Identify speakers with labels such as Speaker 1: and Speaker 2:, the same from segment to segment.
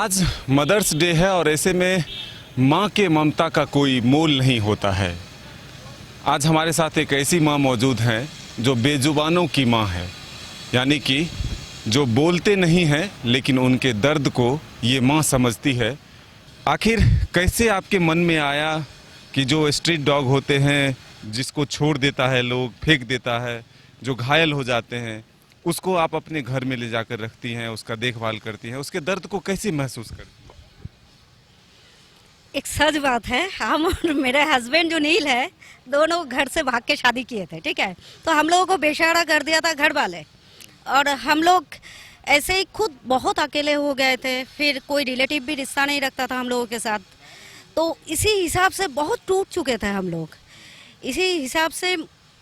Speaker 1: आज mother's day है और ऐसे में माँ के ममता का कोई मोल नहीं होता है। आज हमारे साथ एक ऐसी माँ मौजूद हैं जो बेजुबानों की माँ है, यानी कि जो बोलते नहीं हैं लेकिन उनके दर्द को ये माँ समझती है। आखिर कैसे आपके मन में आया कि जो स्ट्रीट डॉग होते हैं, जिसको छोड़ देता है लोग, फेंक देता है, जो घायल हो जाते हैं, उसको आप अपने घर में ले जाकर रखती हैं, उसका देखभाल करती हैं, उसके दर्द को कैसे महसूस करती हैं?
Speaker 2: एक सच बात है, हम और मेरे हस्बैंड जो नील है, दोनों घर से भाग के शादी किए थे। ठीक है, तो हम लोगों को बेसहारा कर दिया था घर वाले, और हम लोग ऐसे ही खुद बहुत अकेले हो गए थे। फिर कोई रिलेटिव भी रिश्ता नहीं रखता था हम लोगों के साथ, तो इसी हिसाब से बहुत टूट चुके थे हम लोग। इसी हिसाब से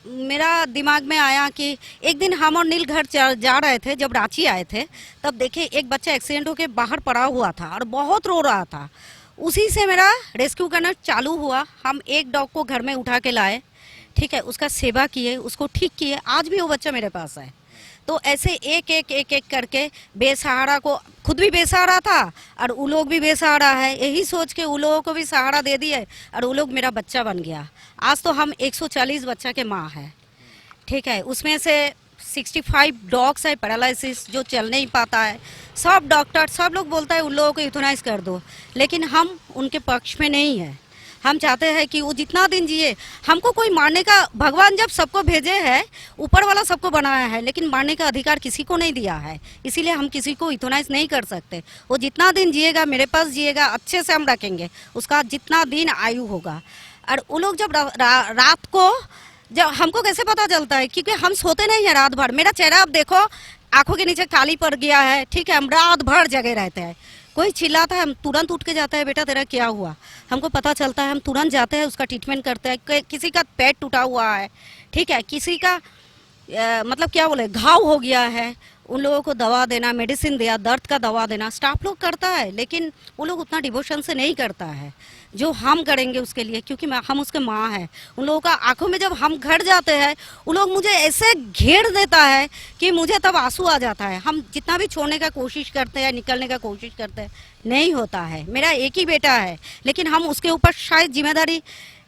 Speaker 2: मेरा दिमाग में आया कि एक दिन हम और नील घर जा रहे थे, जब रांची आए थे तब देखे एक बच्चा एक्सीडेंट होकर बाहर पड़ा हुआ था और बहुत रो रहा था। उसी से मेरा रेस्क्यू करना चालू हुआ। हम एक डॉग को घर में उठा के लाए, ठीक है, उसका सेवा किए, उसको ठीक किए। आज भी वो बच्चा मेरे पास है। तो ऐसे एक एक एक एक करके बेसहारा को, खुद भी बेसहारा था और वो लोग भी बेसहारा है, यही सोच के वो लोगों को भी सहारा दे दिए और वो लोग मेरा बच्चा बन गया। आज तो हम 140 बच्चा के माँ है, ठीक है। उसमें से 65 डॉग्स है पैरालिसिस, जो चल नहीं पाता है। सब डॉक्टर, सब लोग बोलता है उन लोगों को यूथनाइज कर दो, लेकिन हम उनके पक्ष में नहीं है। हम चाहते हैं कि वो जितना दिन जिए। हमको कोई मारने का, भगवान जब सबको भेजे है, ऊपर वाला सबको बनाया है, लेकिन मारने का अधिकार किसी को नहीं दिया है। इसीलिए हम किसी को यूथनाइज नहीं कर सकते। वो जितना दिन जिएगा, मेरे पास जिएगा, अच्छे से हम रखेंगे उसका जितना दिन आयु होगा। और वो लोग जब रात को, जब हमको कैसे पता चलता है, क्योंकि हम सोते नहीं है रात भर। मेरा चेहरा आप देखो, आंखों के नीचे काली पड़ गया है, ठीक है। हम रात भर जगे रहते हैं। कोई चिल्लाता है, हम तुरंत उठ के जाते हैं, बेटा तेरा क्या हुआ, हमको पता चलता है, हम तुरंत जाते हैं, उसका ट्रीटमेंट करते हैं। किसी का पेट टूटा हुआ है, ठीक है, किसी का मतलब क्या बोले, घाव हो गया है, उन लोगों को दवा देना, मेडिसिन दिया, दर्द का दवा देना स्टाफ लोग करता है, लेकिन वो लोग उतना डिवोशन से नहीं करता है जो हम करेंगे उसके लिए, क्योंकि हम उसके माँ हैं। उन लोगों का आंखों में जब हम घर जाते हैं, वो लोग मुझे ऐसे घेर देता है कि मुझे तब आंसू आ जाता है। हम जितना भी छोड़ने का कोशिश करते हैं, निकलने का कोशिश करते हैं, नहीं होता है। मेरा एक ही बेटा है, लेकिन हम उसके ऊपर शायद जिम्मेदारी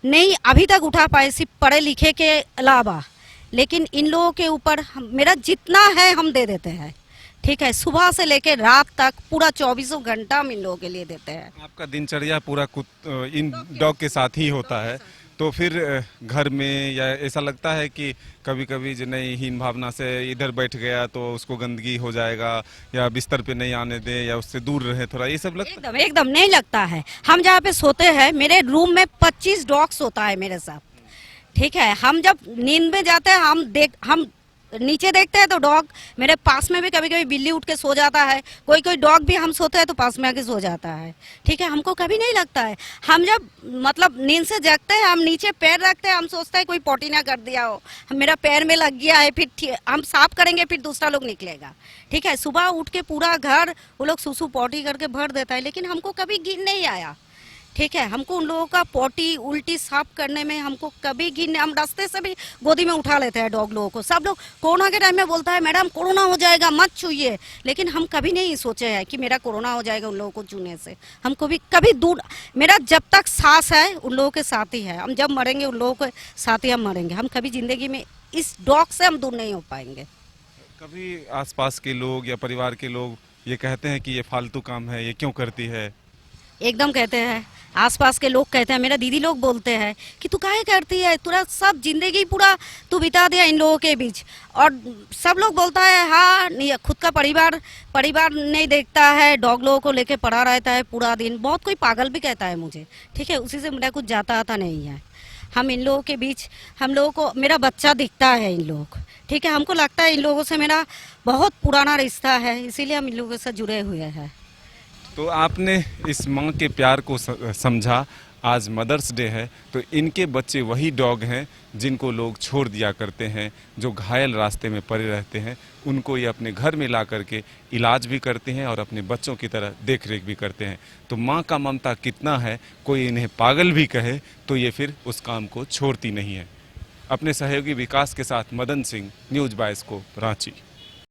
Speaker 2: नहीं अभी तक उठा पाए, सिर्फ पढ़े लिखे के अलावा। लेकिन इन लोगों के ऊपर मेरा जितना है हम दे देते हैं, ठीक है। सुबह से लेके रात तक पूरा 24 घंटा हम इन लोगों के लिए देते हैं।
Speaker 1: आपका दिनचर्या पूरा इन डॉग के साथ ही होता है, तो फिर घर में या ऐसा लगता है कि कभी कभी जो नहीं, हीन भावना से इधर बैठ गया तो उसको गंदगी हो जाएगा, या बिस्तर पे नहीं आने दे, या उससे दूर रहे थोड़ा, ये सब लगता है?
Speaker 2: एकदम एकदम नहीं लगता है। हम जहाँ पे सोते हैं, मेरे रूम में 25 डॉग्स होता है मेरे साथ, ठीक है। हम जब नींद में जाते हैं, हम नीचे देखते हैं तो डॉग मेरे पास में भी, कभी कभी बिल्ली उठ के सो जाता है, कोई कोई डॉग भी हम सोते हैं तो पास में आके सो जाता है, ठीक है। हमको कभी नहीं लगता है। हम जब मतलब नींद से जगते हैं, हम नीचे पैर रखते हैं, हम सोचते हैं कोई पोटी ना कर दिया हो, मेरा पैर में लग गया है, फिर हम साफ करेंगे, फिर दूसरा लोग निकलेगा, ठीक है। सुबह उठ के पूरा घर वो लोग सुसु पोटी करके भर देता है, लेकिन हमको कभी गिन नहीं आया, ठीक है। हमको उन लोगों का पोटी उल्टी साफ करने में हमको कभी गिन, हम रास्ते से भी गोदी में उठा लेते हैं डॉग लोगों को। सब लोग कोरोना के टाइम में बोलता है मैडम कोरोना हो जाएगा, मत छूइए, लेकिन हम कभी नहीं सोचे है कि मेरा कोरोना हो जाएगा उन लोगों को छूने से। हमको भी कभी दूर, मेरा जब तक सांस है उन लोगों के साथ ही है। हम जब मरेंगे उन लोगों के साथ ही हम मरेंगे। हम कभी जिंदगी में इस डॉग से हम दूर नहीं हो पाएंगे।
Speaker 1: कभी आसपास के लोग या परिवार के लोग ये कहते हैं कि ये फालतू काम है, ये क्यों करती है?
Speaker 2: एकदम कहते हैं, आसपास के लोग कहते हैं, मेरा दीदी लोग बोलते हैं कि तू काहे करती है, पूरा सब जिंदगी पूरा तू बिता दिया इन लोगों के बीच। और सब लोग बोलता है हाँ, खुद का परिवार नहीं देखता है, डॉग लोगों को लेके पड़ा रहता है पूरा दिन। बहुत कोई पागल भी कहता है मुझे, ठीक है। उसी से मेरा कुछ जाता आता नहीं है। हम इन लोगों के बीच, हम लोगों को मेरा बच्चा दिखता है इन लोग, ठीक है। हमको लगता है इन लोगों से मेरा बहुत पुराना रिश्ता है, इसीलिए हम इन लोगों से जुड़े हुए हैं।
Speaker 1: तो आपने इस माँ के प्यार को समझा। आज मदर्स डे है, तो इनके बच्चे वही डॉग हैं जिनको लोग छोड़ दिया करते हैं, जो घायल रास्ते में पड़े रहते हैं। उनको ये अपने घर में ला करके इलाज भी करते हैं और अपने बच्चों की तरह देख रेख भी करते हैं। तो माँ का ममता कितना है, कोई इन्हें पागल भी कहे तो ये फिर उस काम को छोड़ती नहीं है। अपने सहयोगी विकास के साथ मदन सिंह, न्यूज़ 22 को, रांची।